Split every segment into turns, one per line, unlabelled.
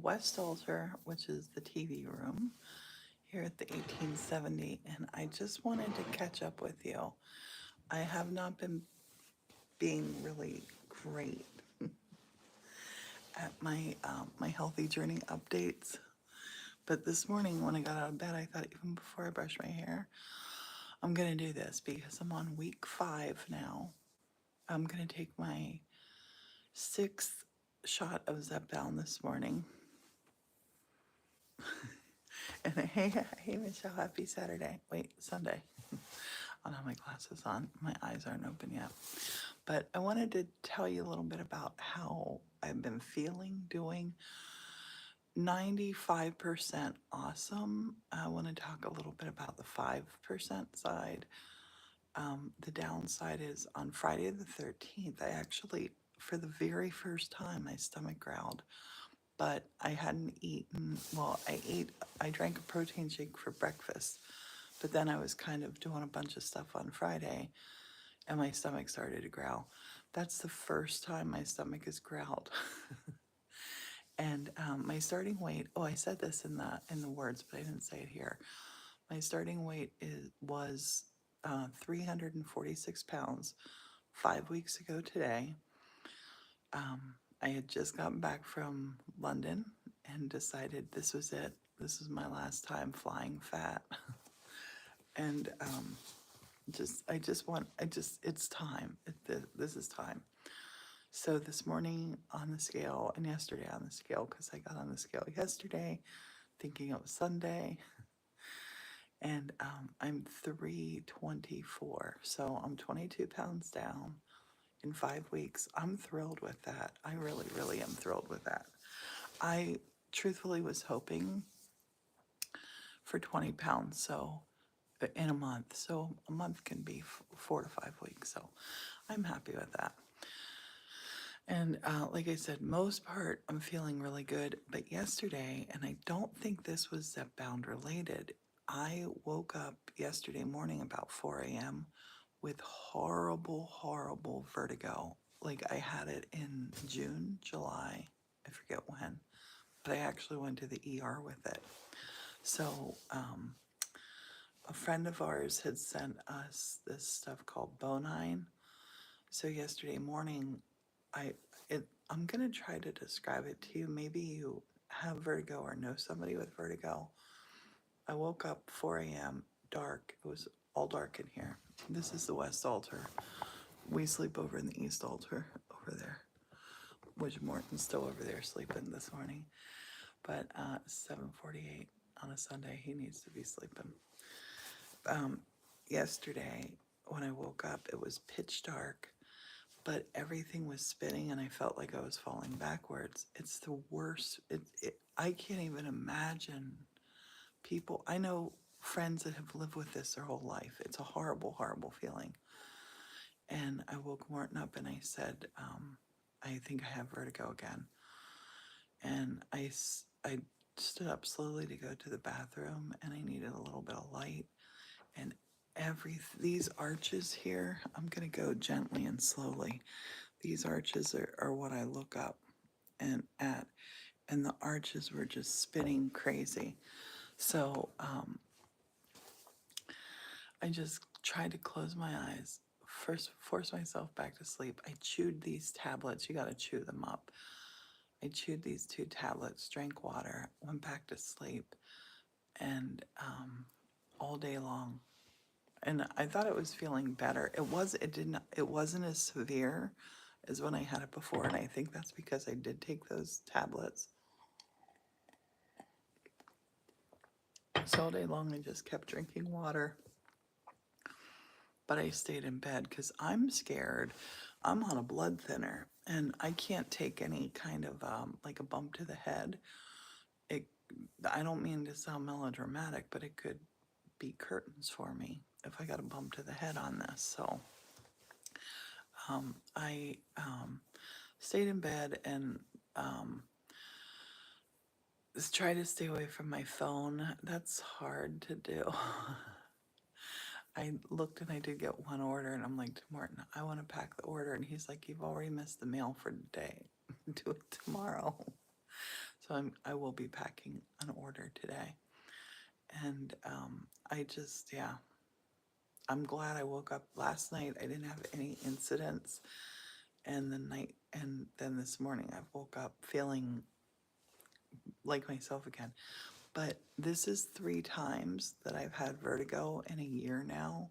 West Altar, which is the TV room here at the 1870, and I just wanted to catch up with you. I have not been being really great at my healthy journey updates, but this morning when I got out of bed, I thought even before I brush my hair, I'm gonna do this because I'm on week 5 now. I'm gonna take my 6th shot of Zepbound this morning. And hey, Michelle, happy Saturday. Wait, Sunday. I don't have my glasses on. My eyes aren't open yet. But I wanted to tell you a little bit about how I've been feeling, doing 95% awesome. I want to talk a little bit about the 5% side. The downside is on Friday the 13th, I actually, for the very first time, my stomach growled, but I hadn't eaten. Well, I drank a protein shake for breakfast, but then I was kind of doing a bunch of stuff on Friday and my stomach started to growl. That's the first time my stomach has growled. And my starting weight, oh, I said this in the words, but I didn't say it here. My starting weight was 346 pounds 5 weeks ago today. I had just gotten back from London and decided this was it. This is my last time flying fat. And it's time. This is time. So this morning on the scale and yesterday on the scale, because I got on the scale yesterday thinking it was Sunday, and I'm 324. So I'm 22 pounds down in 5 weeks. I'm thrilled with that. I really, really am thrilled with that. I truthfully was hoping for 20 pounds, so in a month. So a month can be 4 to 5 weeks. So I'm happy with that. And like I said, most part, I'm feeling really good. But yesterday, and I don't think this was Zepbound related, I woke up yesterday morning about 4 a.m. with horrible, horrible vertigo. Like I had it in June, July, I forget when, but I actually went to the ER with it. So a friend of ours had sent us this stuff called Bonine. So yesterday morning, I'm gonna try to describe it to you. Maybe you have vertigo or know somebody with vertigo. I woke up 4 a.m. dark. It was all dark in here. This is the West Altar. We sleep over in the East Altar over there, which Morton's still over there sleeping this morning. But 7:48 on a Sunday, he needs to be sleeping. Yesterday, when I woke up, it was pitch dark, but everything was spinning and I felt like I was falling backwards. It's the worst. I can't even imagine people. I know friends that have lived with this their whole life. It's a horrible, horrible feeling. And I woke Morton up and I said, I think I have vertigo again. And I stood up slowly to go to the bathroom and I needed a little bit of light. And these arches here, I'm going to go gently and slowly. These arches are what I look up and at. And the arches were just spinning crazy. So I just tried to close my eyes, first force myself back to sleep. I chewed these tablets. You got to chew them up. I chewed these 2 tablets, drank water, went back to sleep, and all day long. And I thought it was feeling better. It wasn't as severe as when I had it before, and I think that's because I did take those tablets. So all day long I just kept drinking water. But I stayed in bed because I'm scared. I'm on a blood thinner and I can't take any kind of like a bump to the head. I don't mean to sound melodramatic, but it could be curtains for me if I got a bump to the head on this. So I stayed in bed and try to stay away from my phone. That's hard to do. I looked and I did get one order and I'm like to Morton, I want to pack the order. And he's like, you've already missed the mail for today. Do it tomorrow. So I will be packing an order today. And yeah, I'm glad I woke up last night. I didn't have any incidents. And then this morning I woke up feeling like myself again. But this is 3 times that I've had vertigo in a year now,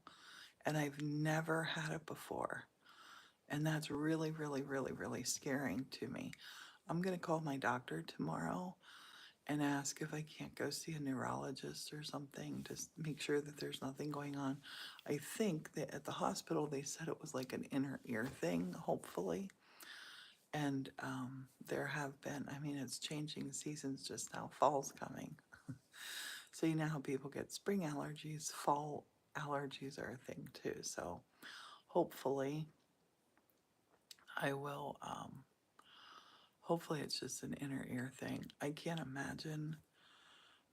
and I've never had it before. And that's really, really, really, really scaring to me. I'm going to call my doctor tomorrow and ask if I can't go see a neurologist or something to make sure that there's nothing going on. I think that at the hospital they said it was like an inner ear thing, hopefully. And there have been, I mean, it's changing seasons just now. Fall's coming. So you know how people get spring allergies, fall allergies are a thing too. So hopefully I will, hopefully it's just an inner ear thing. I can't imagine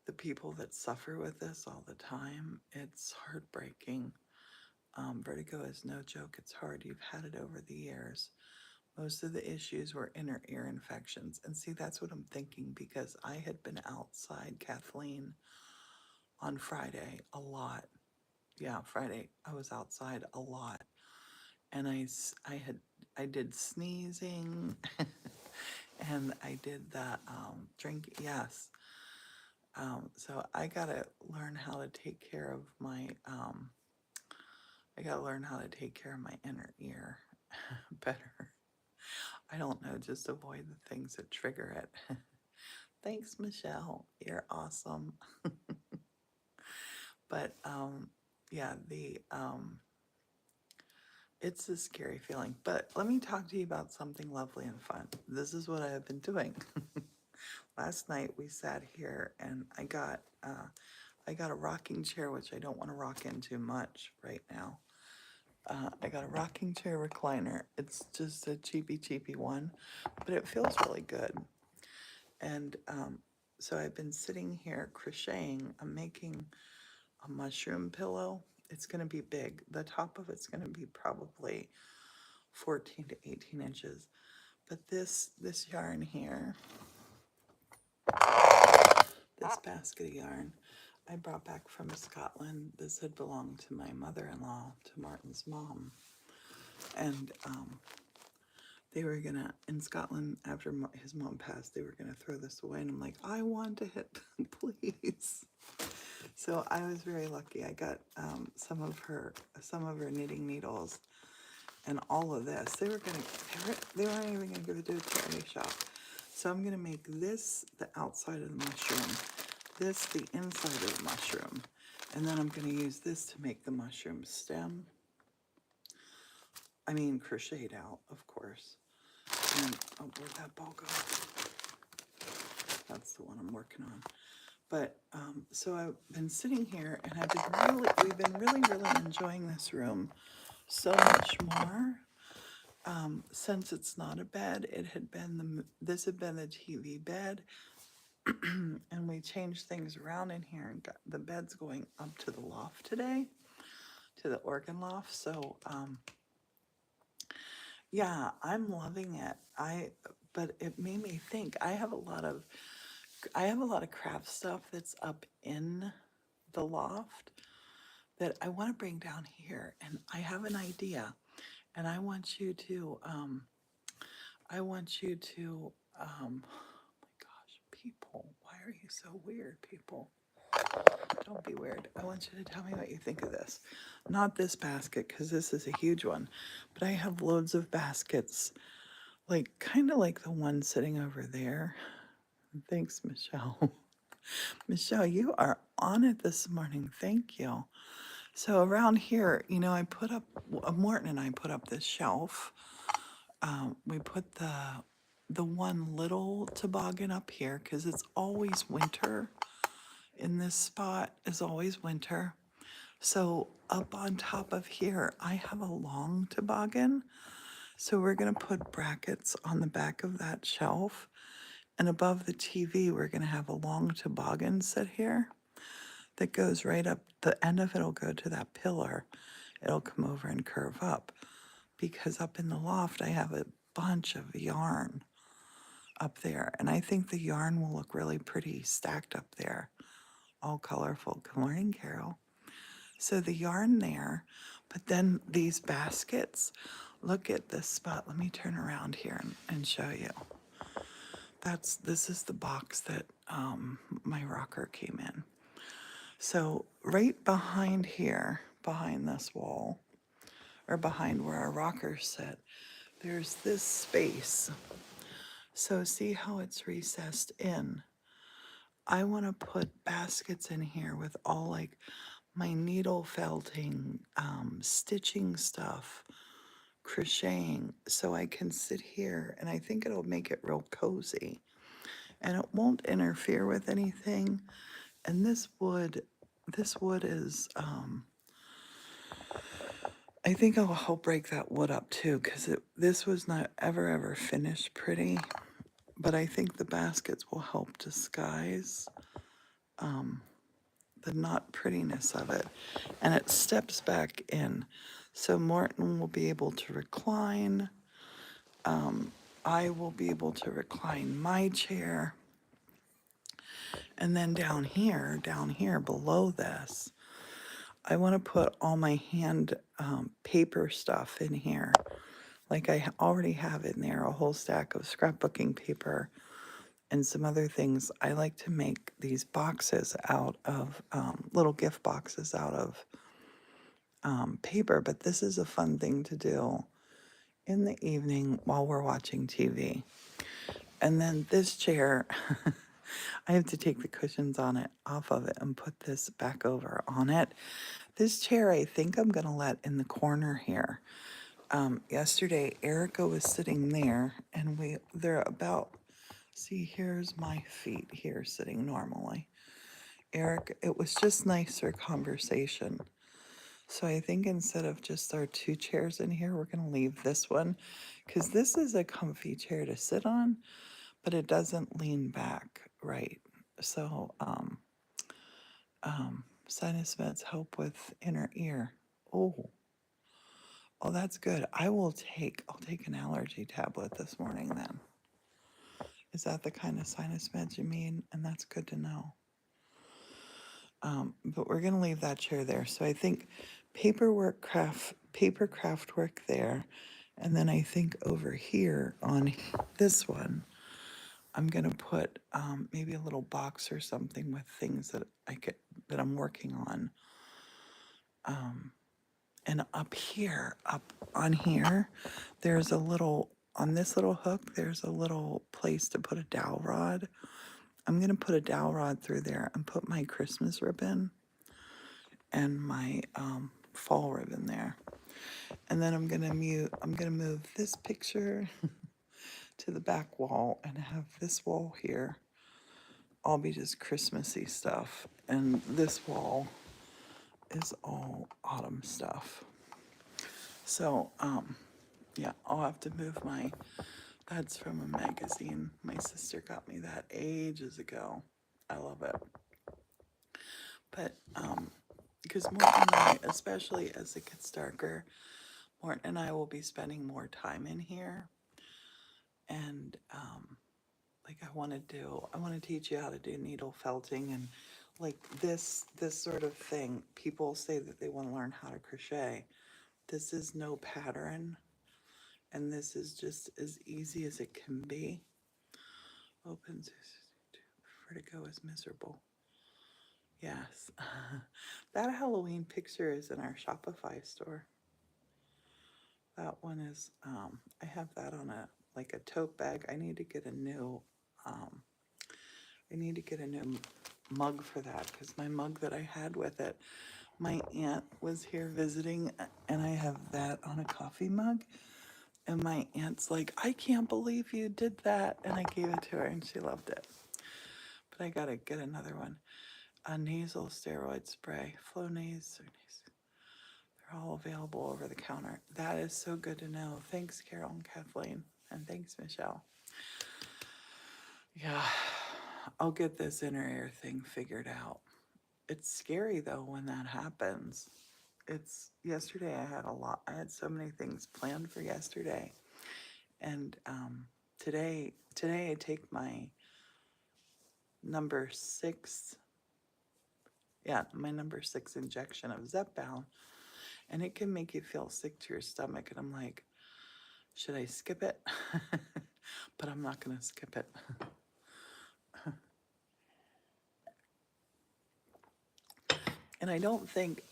the people that suffer with this all the time. It's heartbreaking. Vertigo is no joke. It's hard. You've had it over the years. Most of the issues were inner ear infections. And see, that's what I'm thinking because I had been outside, Kathleen, on Friday a lot. Yeah, Friday I was outside a lot. And I did sneezing and I did the drink. Yes. So I gotta learn how to take care of my, I gotta learn how to take care of my inner ear better. I don't know, just avoid the things that trigger it. Thanks, Michelle. You're awesome. But yeah, it's a scary feeling. But let me talk to you about something lovely and fun. This is what I have been doing. Last night we sat here and I got a rocking chair, which I don't want to rock into much right now. I got a rocking chair recliner. It's just a cheapy one, but it feels really good. And so I've been sitting here crocheting. I'm making a mushroom pillow. It's going to be big. The top of it's going to be probably 14 to 18 inches. But this yarn here, this basket of yarn, I brought back from Scotland. This had belonged to my mother-in-law, to Martin's mom. And they were gonna, in Scotland, after his mom passed, they were gonna throw this away. And I'm like, I want it, please. So I was very lucky. I got some of her knitting needles and all of this. They weren't even gonna give it to a charity shop. So I'm gonna make this the outside of the mushroom, this the inside of the mushroom, and then I'm gonna use this to make the mushroom stem. I mean, crocheted out, of course. And where'd that ball go? That's the one I'm working on. But so I've been sitting here and we've been really, really enjoying this room so much more. Since it's not a bed, this had been the TV bed, and we changed things around in here and got the bed's going up to the loft today, to the organ loft. So yeah, I'm loving it. But it made me think. I have a lot of craft stuff that's up in the loft that I want to bring down here, and I have an idea, and I want you to oh my gosh, people, why are you so weird, people? Don't be weird. I want you to tell me what you think of this. Not this basket, because this is a huge one, but I have loads of baskets, like kind of like the one sitting over there. Thanks, Michelle. Michelle, you are on it this morning. Thank you. So around here, I put up, Morton and I put up this shelf. We put the one little toboggan up here because it's always winter. In this spot is always winter. So up on top of here, I have a long toboggan. So we're going to put brackets on the back of that shelf. And above the TV, we're going to have a long toboggan set here that goes right up. The end of it will go to that pillar. It'll come over and curve up. Because up in the loft, I have a bunch of yarn. up there. And I think the yarn will look really pretty stacked up there, all colorful. Good morning, Carol. So the yarn there, but then these baskets, look at this spot. Let me turn around here and show you. This is the box that my rocker came in. So right behind here, behind this wall, or behind where our rockers sit, there's this space. So see how it's recessed in? I want to put baskets in here with all like my needle felting, stitching stuff, crocheting, so I can sit here, and I think it'll make it real cozy. And it won't interfere with anything. And this wood is, I think I'll help break that wood up too, because this was not ever finished pretty. But I think the baskets will help disguise the not prettiness of it. And it steps back in. So Morton will be able to recline. I will be able to recline my chair. And then down here below this, I want to put all my hand paper stuff in here. Like I already have in there a whole stack of scrapbooking paper and some other things. I like to make these boxes out of, little gift boxes out of paper, but this is a fun thing to do in the evening while we're watching TV. And then this chair, I have to take the cushions on it off of it and put this back over on it. This chair, I think I'm going to let in the corner here. Yesterday, Erica was sitting there, and they're about, see, here's my feet here sitting normally. Eric, it was just nicer conversation. So I think instead of just our two chairs in here, we're going to leave this one, because this is a comfy chair to sit on, but it doesn't lean back right. So sinus meds help with inner ear. Oh, that's good. I'll take an allergy tablet this morning then. Is that the kind of sinus meds you mean? And that's good to know. But we're gonna leave that chair there. So I think paper craft work there. And then I think over here on this one, I'm gonna put maybe a little box or something with things that that I'm working on. And up on here, there's on this little hook, there's a little place to put a dowel rod. I'm gonna put a dowel rod through there and put my Christmas ribbon and my fall ribbon there. And then I'm gonna move this picture to the back wall and have this wall here all be just Christmassy stuff. And this wall is all autumn stuff. So, yeah, I'll have to move that's from a magazine. My sister got me that ages ago. I love it. But, because Morton and I, especially as it gets darker, Morton and I will be spending more time in here. And, like I want to teach you how to do needle felting and like this sort of thing. People say that they want to learn how to crochet. This is no pattern, and this is just as easy as it can be. Open vertigo is miserable. Yes. That Halloween picture is in our Shopify store. That one is, I have that on a tote bag. I need to get a new mug for that, because my mug that I had with it, my aunt was here visiting, and I have that on a coffee mug. And my aunt's like, I can't believe you did that. And I gave it to her, and she loved it. But I gotta get another one. A nasal steroid spray, Flonase. They're all available over the counter. That is so good to know. Thanks, Carol and Kathleen. And thanks, Michelle. Yeah, I'll get this inner ear thing figured out. It's scary though when that happens. Yesterday I had so many things planned for yesterday. And Today I take my number 6, my number 6 injection of Zepbound, and it can make you feel sick to your stomach. And I'm like, should I skip it? But I'm not gonna skip it. And I don't think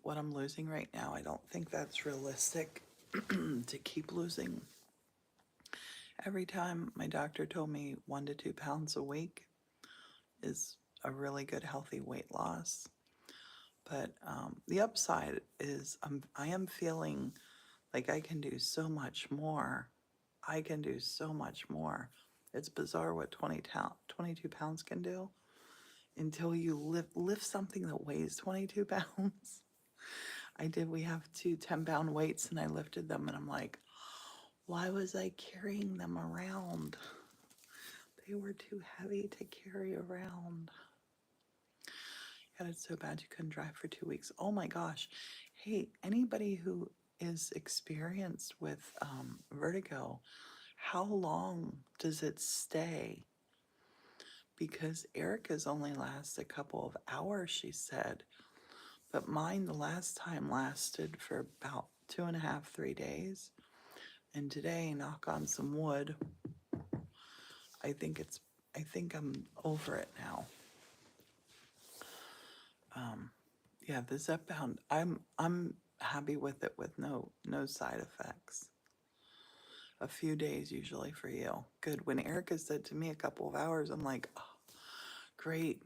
what I'm losing right now, I don't think that's realistic to keep losing. Every time my doctor told me 1 to 2 pounds a week is a really good healthy weight loss. But the upside is I am feeling like I can do so much more. I can do so much more. It's bizarre what 22 pounds can do until you lift something that weighs 22 pounds. We have 2 10-pound weights and I lifted them and I'm like, why was I carrying them around? They were too heavy to carry around. God, it's so bad you couldn't drive for 2 weeks. Oh my gosh. Hey, anybody who is experienced with vertigo, how long does it stay? Because Erica's only lasts a couple of hours, she said. But mine, the last time, lasted for about 2.5, 3 days. And today, knock on some wood, I think I'm over it now. Yeah, the Zepbound, I'm happy with it with no side effects. A few days usually for you. Good. When Erica said to me a couple of hours, I'm like, oh, great.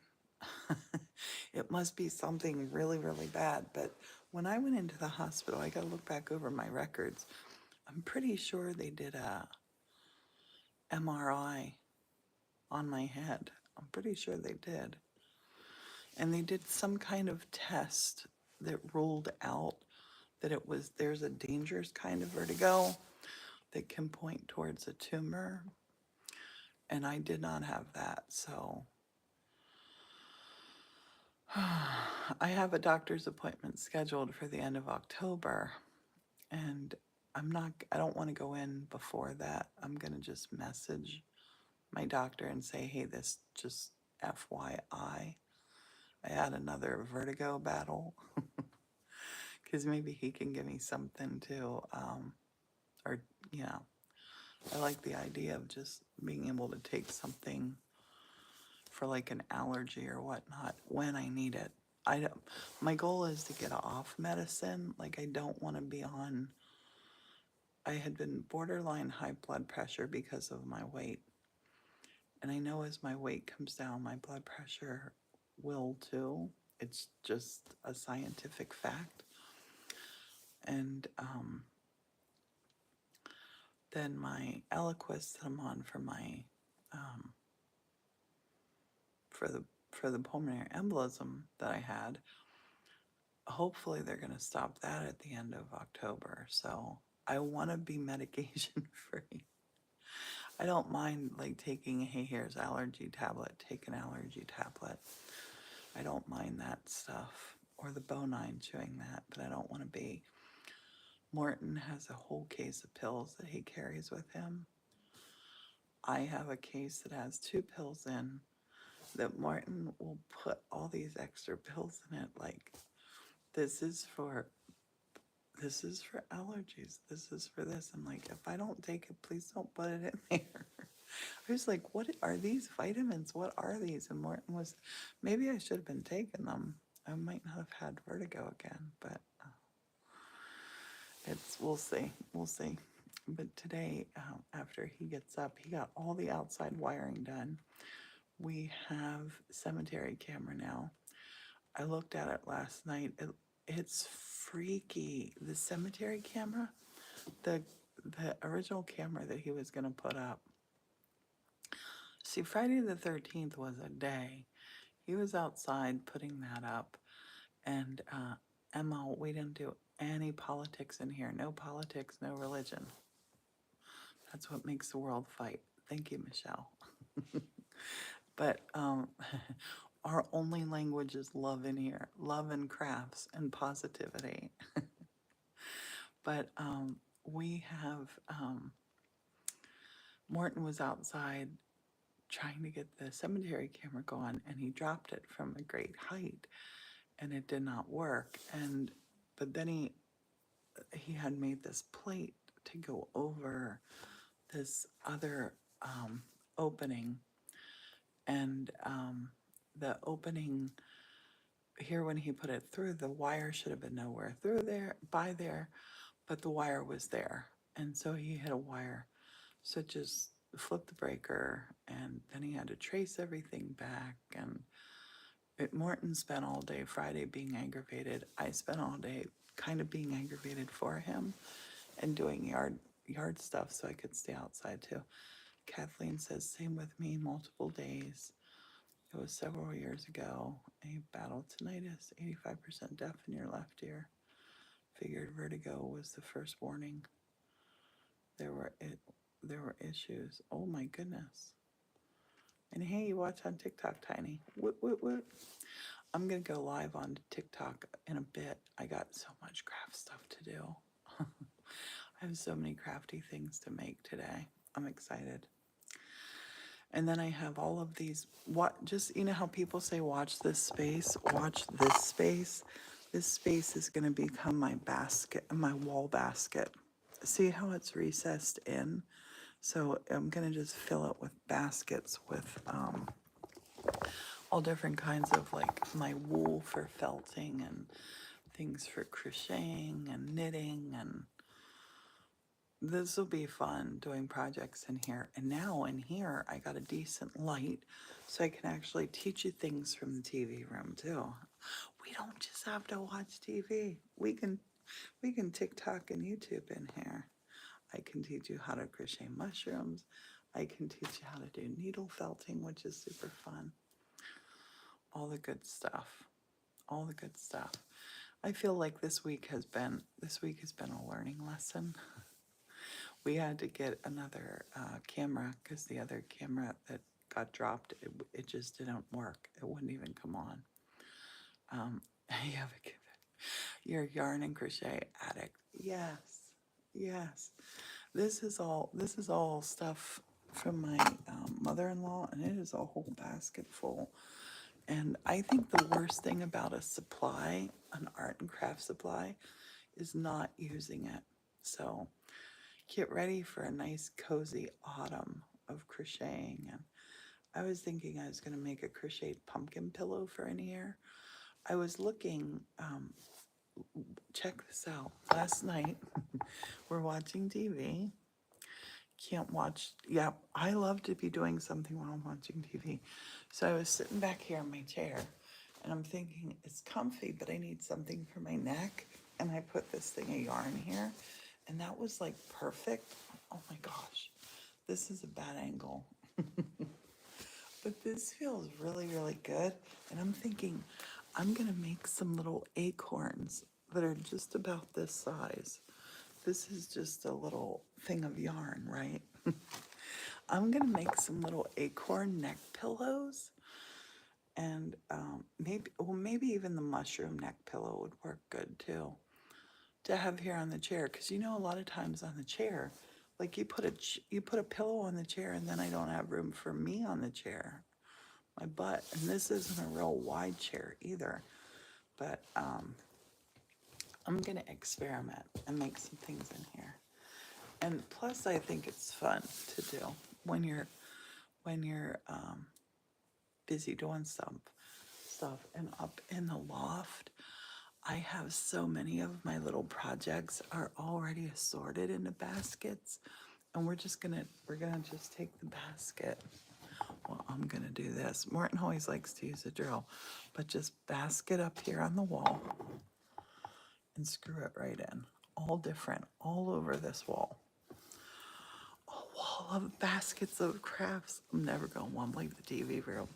It must be something really, really bad. But when I went into the hospital, I got to look back over my records. I'm pretty sure they did a MRI on my head. I'm pretty sure they did. And they did some kind of test that ruled out that there's a dangerous kind of vertigo that can point towards a tumor. And I did not have that. So I have a doctor's appointment scheduled for the end of October. And I don't want to go in before that. I'm going to just message my doctor and say, hey, this just FYI, I had another vertigo battle. Because maybe he can give me something to, or, I like the idea of just being able to take something for like an allergy or whatnot when I need it. My goal is to get off medicine. Like I don't want to be on, I had been borderline high blood pressure because of my weight. And I know as my weight comes down, my blood pressure will too. It's just a scientific fact. And then my Eliquis that I'm on for my for the pulmonary embolism that I had, hopefully they're going to stop that at the end of October. So I want to be medication free. I don't mind like taking, hey, here's allergy tablet, take an allergy tablet. I don't mind that stuff, or the Bonine chewing that, but I don't want to be. Morton has a whole case of pills that he carries with him. I have a case that has 2 pills in that Morton will put all these extra pills in it. Like, this is for allergies. This is for this. I'm like, if I don't take it, please don't put it in there. I was like, what are these vitamins? What are these? And Morton was, maybe I should have been taking them. I might not have had vertigo again, but we'll see. We'll see. But today, after he gets up, he got all the outside wiring done. We have cemetery camera now. I looked at it last night. It's freaky. The cemetery camera, the original camera that he was going to put up. See, Friday the 13th was a day. He was outside putting that up. And Emma, we didn't do any politics in here. No politics, no religion. That's what makes the world fight. Thank you, Michelle. But our only language is love in here. Love and crafts and positivity. But we have Morton was outside trying to get the cemetery camera going, and he dropped it from a great height, and it did not work. But then he had made this plate to go over this other opening, and the opening here, when he put it through, the wire should have been nowhere through there, by there, but the wire was there, and so he hit a wire. So just flipped the breaker, and then he had to trace everything back. And Morton spent all day Friday being aggravated. I spent all day kind of being aggravated for him and doing yard stuff so I could stay outside too. Kathleen says, same with me, multiple days. It was several years ago. A battle tinnitus, 85% deaf in your left ear. Figured vertigo was the first warning. There were issues. Oh my goodness. And hey, you watch on TikTok, Tiny. Whoop, whoop, whoop. I'm going to go live on TikTok in a bit. I got so much craft stuff to do. I have so many crafty things to make today. I'm excited. And then I have all of these, just, you know how people say, watch this space, watch this space. This space is going to become my basket, my wall basket. See how it's recessed in? So I'm going to just fill it with baskets with all different kinds of, like, my wool for felting and things for crocheting and knitting, and this will be fun doing projects in here. And now in here, I got a decent light, so I can actually teach you things from the TV room too. We don't just have to watch TV. We can TikTok and YouTube in here. I can teach you how to crochet mushrooms. I can teach you how to do needle felting, which is super fun. All the good stuff. All the good stuff. I feel like this week has been a learning lesson. We had to get another camera because the other camera that got dropped, it just didn't work. It wouldn't even come on. You have a kid. You're a yarn and crochet addict. Yes, yes. This is all stuff from my mother-in-law, and it is a whole basket full. And I think the worst thing about a supply, an art and craft supply, is not using it. So get ready for a nice cozy autumn of crocheting. And I was thinking I was going to make a crocheted pumpkin pillow for in here. I was looking, check this out. Last night, we're watching TV. Can't watch, yeah, I love to be doing something while I'm watching TV. So I was sitting back here in my chair, and I'm thinking, it's comfy, but I need something for my neck. And I put this thing of yarn here, and that was like perfect. Oh my gosh, this is a bad angle. But this feels really, really good. And I'm thinking, I'm gonna make some little acorns that are just about this size. This is just a little thing of yarn, right? I'm gonna make some little acorn neck pillows, and maybe even the mushroom neck pillow would work good too, to have here on the chair. Because you know, a lot of times on the chair, like you put a pillow on the chair, and then I don't have room for me on the chair, my butt. And this isn't a real wide chair either, but I'm gonna experiment and make some things in here. And plus, I think it's fun to do when you're busy doing stuff. And up in the loft, I have so many of my little projects are already assorted into baskets, and we're gonna just take the basket. Well, I'm gonna do this. Morton always likes to use a drill, but just basket up here on the wall and screw it right in. All different, all over this wall. A wall of baskets of crafts. I'm never gonna want to leave the TV room.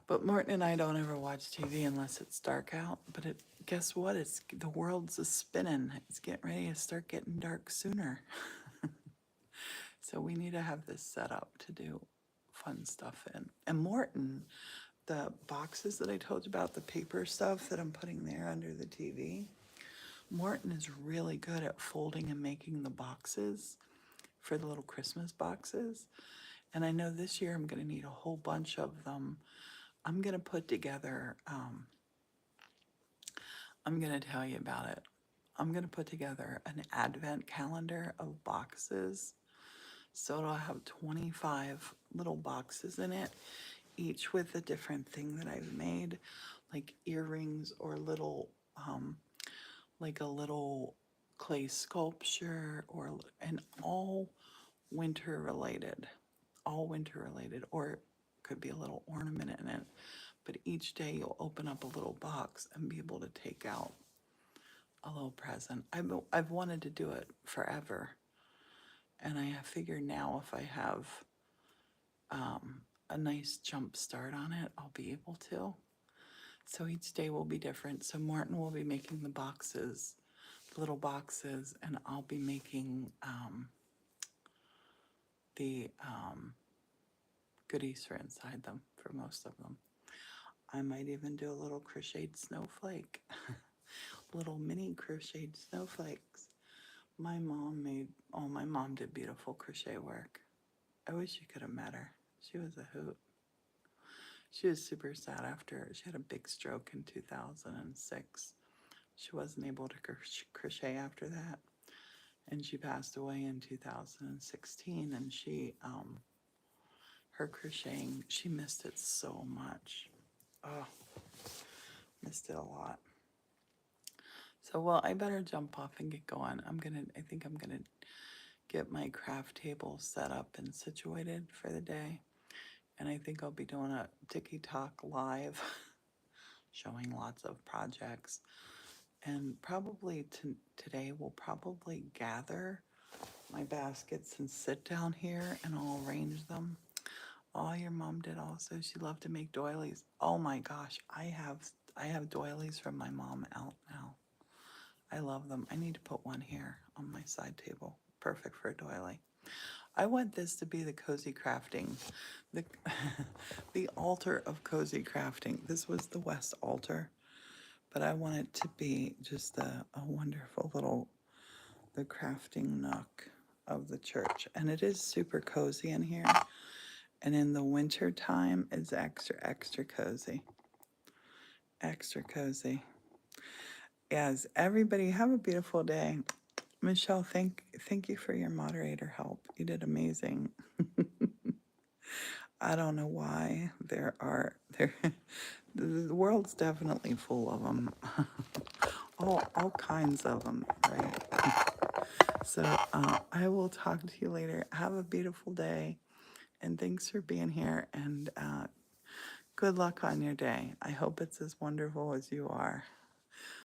But Morton and I don't ever watch TV unless it's dark out. But guess what? The world's spinning. It's getting ready to start getting dark sooner. So we need to have this set up to do fun stuff in. And Morton, the boxes that I told you about, the paper stuff that I'm putting there under the TV, Morton is really good at folding and making the boxes for the little Christmas boxes. And I know this year I'm going to need a whole bunch of them. I'm going to put together, I'm going to tell you about it. I'm going to put together an advent calendar of boxes. So it'll have 25 little boxes in it, each with a different thing that I've made, like earrings or little, like a little clay sculpture, and all winter related, or could be a little ornament in it. But each day you'll open up a little box and be able to take out a little present. I've wanted to do it forever. And I figure now if I have a nice jump start on it, I'll be able to. So each day will be different. So Morton will be making the boxes, the little boxes, and I'll be making the goodies for inside them, for most of them. I might even do a little crocheted snowflake, little mini crocheted snowflakes. My mom did beautiful crochet work. I wish you could have met her. She was a hoot. She was super sad after she had a big stroke in 2006. She wasn't able to crochet after that. And she passed away in 2016. And her crocheting, she missed it so much. Oh, missed it a lot. So, well, I better jump off and get going. I think I'm gonna get my craft table set up and situated for the day. And I think I'll be doing a TikTok live showing lots of projects. And probably today we'll probably gather my baskets and sit down here and I'll arrange them. Oh, your mom did also. She loved to make doilies. Oh my gosh, I have doilies from my mom out now. I love them. I need to put one here on my side table. Perfect for a doily. I want this to be the cozy crafting, the the altar of cozy crafting. This was the west altar, but I want it to be just a wonderful little, the crafting nook of the church. And it is super cozy in here. And in the winter time, it's extra, extra cozy. Extra cozy. Yes, everybody have a beautiful day. Michelle, thank you for your moderator help. You did amazing. I don't know why there the world's definitely full of them. all kinds of them, right? So I will talk to you later. Have a beautiful day, and thanks for being here, and good luck on your day. I hope it's as wonderful as you are.